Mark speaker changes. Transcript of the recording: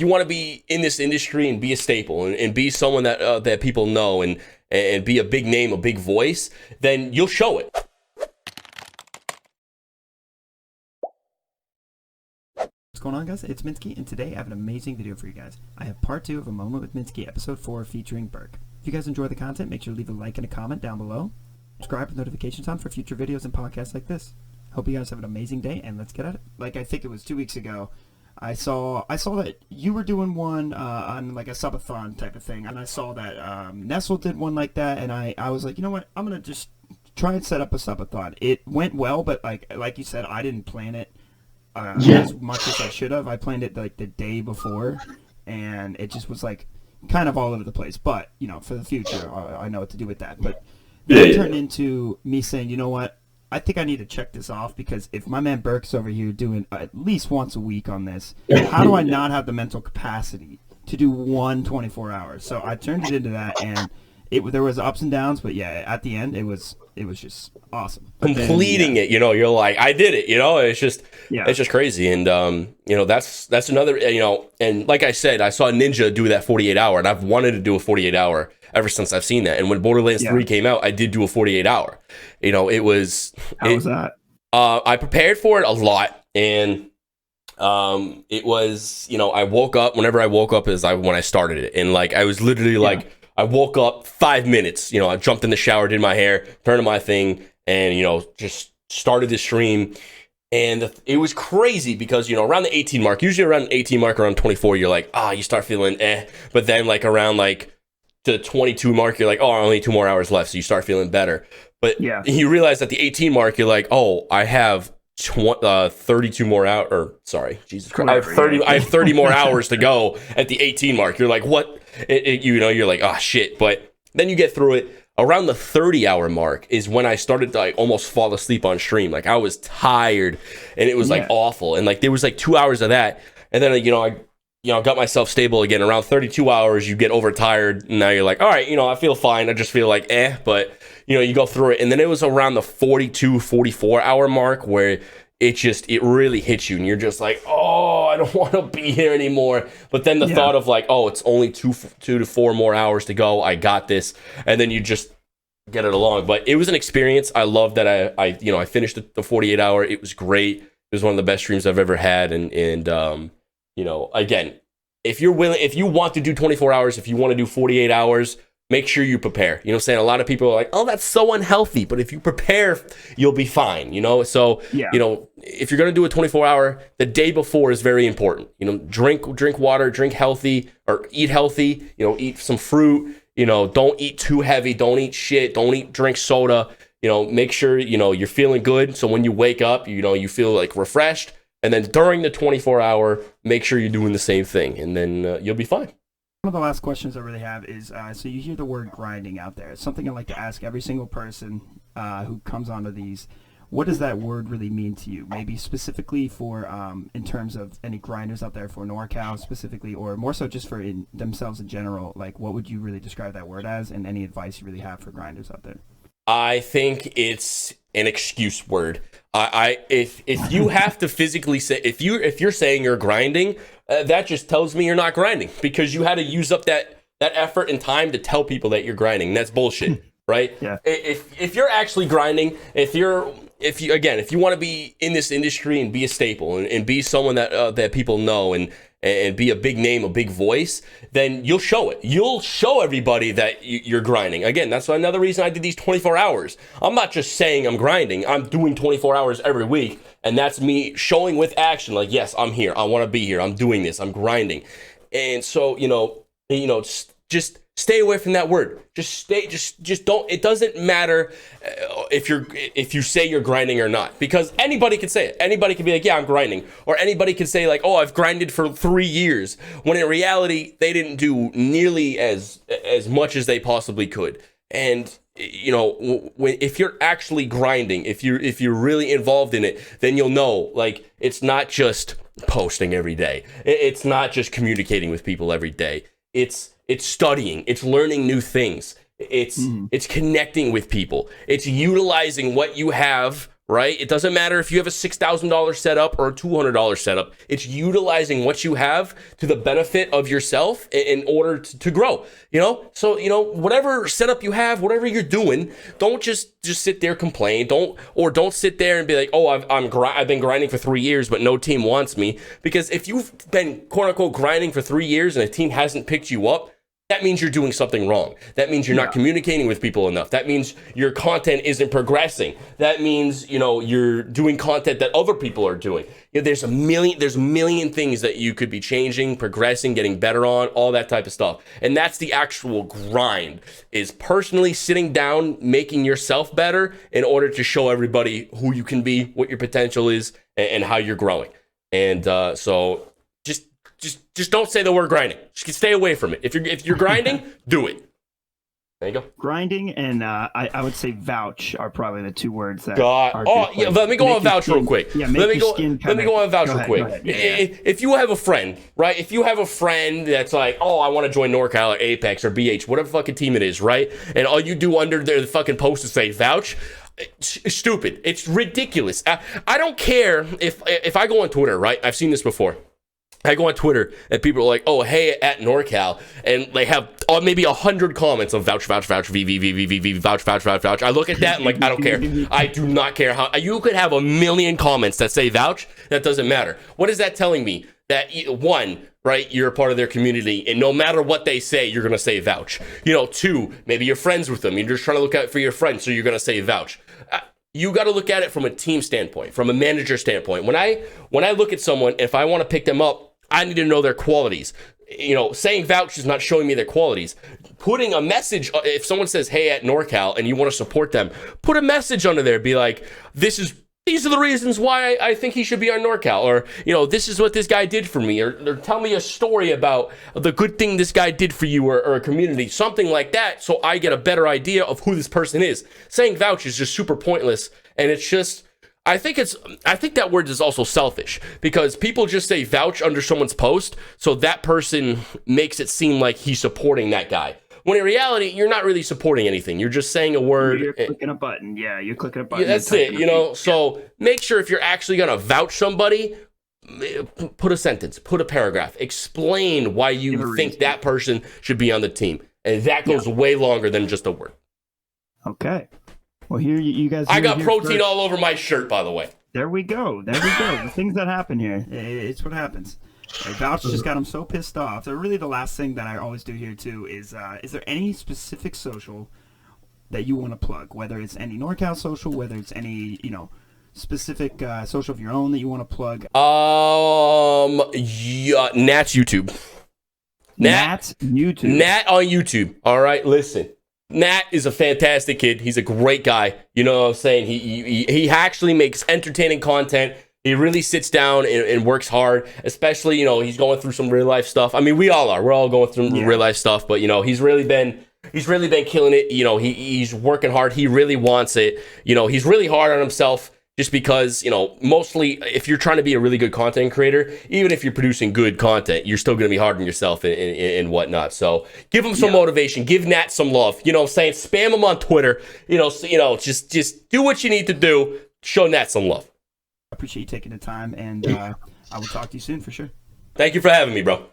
Speaker 1: if you want to be in this industry and be a staple and be someone that that people know and be a big name, a big voice, then you'll show it.
Speaker 2: What's going on, guys? It's Minski, and today I have an amazing video for you guys. I have part 2 of A Moment with Minski, episode 4, featuring Berk. If you guys enjoy the content, make sure to leave a like and a comment down below. Subscribe with notifications on for future videos and podcasts like this. Hope you guys have an amazing day, and let's get at it. Like, I think it was 2 weeks ago, I saw that you were doing one on like a subathon type of thing, and I saw that Nestle did one like that, and I was like, you know what, I'm gonna just try and set up a subathon. It went well, but like you said, I didn't plan it as much as I should have. I planned it like the day before, and it just was like kind of all over the place. But you know, for the future, I know what to do with that. But it turned into me saying, you know what, I think I need to check this off, because if my man Berk's over here doing at least once a week on this, how do I not have the mental capacity to do 24 hours? So I turned it into that, and there was ups and downs, but yeah, at the end it was just awesome.
Speaker 1: Completing it, you know, you're like, I did it, you know. It's just crazy. And you know, that's another, you know, and like I said, I saw Ninja do that 48 hour, and I've wanted to do a 48 hour ever since I've seen that. And when Borderlands 3 came out, I did do a 48 hour. You know, it was
Speaker 2: how was that?
Speaker 1: I prepared for it a lot, and it was, you know, I woke up, whenever I woke up is when I started it, and like I was literally like, I woke up 5 minutes, you know, I jumped in the shower, did my hair, turned on my thing, and, you know, just started the stream. And it was crazy because, you know, around the 18 mark, usually around the 18 mark, around 24, you're like, you start feeling but then like around like the 22 mark, you're like, only 2 more hours left, so you start feeling better. But you realize at the 18 mark, you're like, I have 32 more hours, or sorry, Jesus Christ, I have 30 more hours to go at the 18 mark. You're like, what? You know, you're like, shit. But then you get through it. Around the 30-hour mark is when I started to like almost fall asleep on stream. Like I was tired, and it was like awful. And like there was like 2 hours of that, and then I got myself stable again. Around 32 hours, you get overtired, and now you're like, all right, you know, I feel fine. I just feel like but you know, you go through it. And then it was around the 42, 44 hour mark where it really hits you, and you're just like, I don't want to be here anymore. But then the thought of like, it's only 2 to 4 more hours to go, I got this, and then you just get it along. But it was an experience. I love that I finished the 48 hour. It was great. It was one of the best streams I've ever had. And you know, again, if you want to do 24 hours, if you want to do 48 hours, make sure you prepare. You know what I'm saying? A lot of people are like, that's so unhealthy. But if you prepare, you'll be fine, you know? So, you know, if you're going to do a 24 hour, the day before is very important. You know, drink water, drink healthy, or eat healthy, you know, eat some fruit, you know, don't eat too heavy, don't eat shit, drink soda, you know, make sure, you know, you're feeling good. So when you wake up, you know, you feel like refreshed. And then during the 24 hour, make sure you're doing the same thing, and then you'll be fine.
Speaker 2: One of the last questions I really have is, so you hear the word grinding out there. It's something I like to ask every single person who comes onto these. What does that word really mean to you? Maybe specifically for, in terms of any grinders out there for NorCal specifically, or more so just for themselves in general. Like, what would you really describe that word as, and any advice you really have for grinders out there?
Speaker 1: I think it's an excuse word. If you have to physically say, if you're saying you're grinding, that just tells me you're not grinding, because you had to use up that effort and time to tell people that you're grinding. That's bullshit, right? Yeah. If you're actually grinding, if you want to be in this industry and be a staple and be someone that people know and be a big name, a big voice, then you'll show it. You'll show everybody that you're grinding. Again, that's another reason I did these 24 hours. I'm not just saying I'm grinding. I'm doing 24 hours every week, and that's me showing with action, like, yes, I'm here. I want to be here. I'm doing this. I'm grinding. And so, you know, just stay away from that word. Just don't. It doesn't matter if you say you're grinding or not, because anybody can say it. Anybody can be like, yeah, I'm grinding, or anybody can say like, I've grinded for 3 years, when in reality they didn't do nearly as much as they possibly could. And you know, if you're actually grinding, if you're really involved in it, then you'll know, like, it's not just posting every day. It's not just communicating with people every day. It's studying, it's learning new things, it's connecting with people, it's utilizing what you have right? It doesn't matter if you have a $6,000 setup or a $200 setup. It's utilizing what you have to the benefit of yourself in order to grow, So, whatever setup you have, whatever you're doing, don't just sit there, complain. Don't sit there and be like, oh, I've been grinding for 3 years, but no team wants me. Because if you've been quote unquote grinding for 3 years and a team hasn't picked you up, that means you're doing something wrong. That means you're not communicating with people enough. That means your content isn't progressing. That means, you're doing content that other people are doing. There's a million things that you could be changing, progressing, getting better on, all that type of stuff. And that's the actual grind, is personally sitting down, making yourself better in order to show everybody who you can be, what your potential is, and how you're growing. And so just don't say the word grinding. Just stay away from it. If you're grinding, do it. There you go.
Speaker 2: Grinding and I would say vouch are probably the two words that.
Speaker 1: Let me go on vouch real quick.
Speaker 2: Yeah,
Speaker 1: let me go on vouch real quick. If you have a friend, right? If you have a friend that's like, oh, I want to join NorCal or Apex or BH, whatever fucking team it is, right? And all you do under the fucking post is say vouch. It's stupid. It's ridiculous. I don't care if I go on Twitter, right? I've seen this before. I go on Twitter and people are like, oh, hey, at NorCal, and they have maybe 100 comments of vouch, vouch, vouch, v, vouch, vouch, vouch, vouch. I look at that and like, I don't care. I do not care how you could have 1,000,000 comments that say vouch. That doesn't matter. What is that telling me? That one, right, you're a part of their community, and no matter what they say, you're going to say vouch. Two, maybe you're friends with them. You're just trying to look out for your friends, so you're going to say vouch. You got to look at it from a team standpoint, from a manager standpoint. When I look at someone, if I want to pick them up, I need to know their qualities. Saying vouch is not showing me their qualities. Putting a message, if someone says, hey, at NorCal, and you want to support them, put a message under there. Be like, these are the reasons why I think he should be on NorCal. Or, this is what this guy did for me. Or tell me a story about the good thing this guy did for you or a community. Something like that, so I get a better idea of who this person is. Saying vouch is just super pointless. And it's just... I think that word is also selfish, because people just say vouch under someone's post, so that person makes it seem like he's supporting that guy. When in reality, you're not really supporting anything. You're just saying a word.
Speaker 2: You're clicking a button. Yeah, you're clicking a button.
Speaker 1: Yeah, that's it. So make sure if you're actually going to vouch somebody, put a sentence, put a paragraph, explain why you think that person should be on the team. And that goes way longer than just a word.
Speaker 2: Okay. Well, here you guys.
Speaker 1: I got protein all over my shirt, by the way.
Speaker 2: There we go. The things that happen here. It's what happens. Vouch just got him so pissed off. So really, the last thing that I always do here too is there any specific social that you want to plug? Whether it's any NorCal social, whether it's any specific social of your own that you want to plug.
Speaker 1: Nat's YouTube.
Speaker 2: Nat's YouTube.
Speaker 1: Nat on YouTube. All right, listen. Nat is a fantastic kid. He's a great guy. You know what I'm saying? He actually makes entertaining content. He really sits down and works hard, especially, he's going through some real life stuff. I mean, we all are. We're all going through real life stuff, but, he's really been killing it. He's working hard. He really wants it. He's really hard on himself just because, mostly if you're trying to be a really good content creator, even if you're producing good content, you're still going to be hard on yourself and whatnot. So give him some motivation. Give Nat some love. Saying spam him on Twitter. Just do what you need to do. Show Nat some love.
Speaker 2: I appreciate you taking the time, and I will talk to you soon for sure.
Speaker 1: Thank you for having me, bro.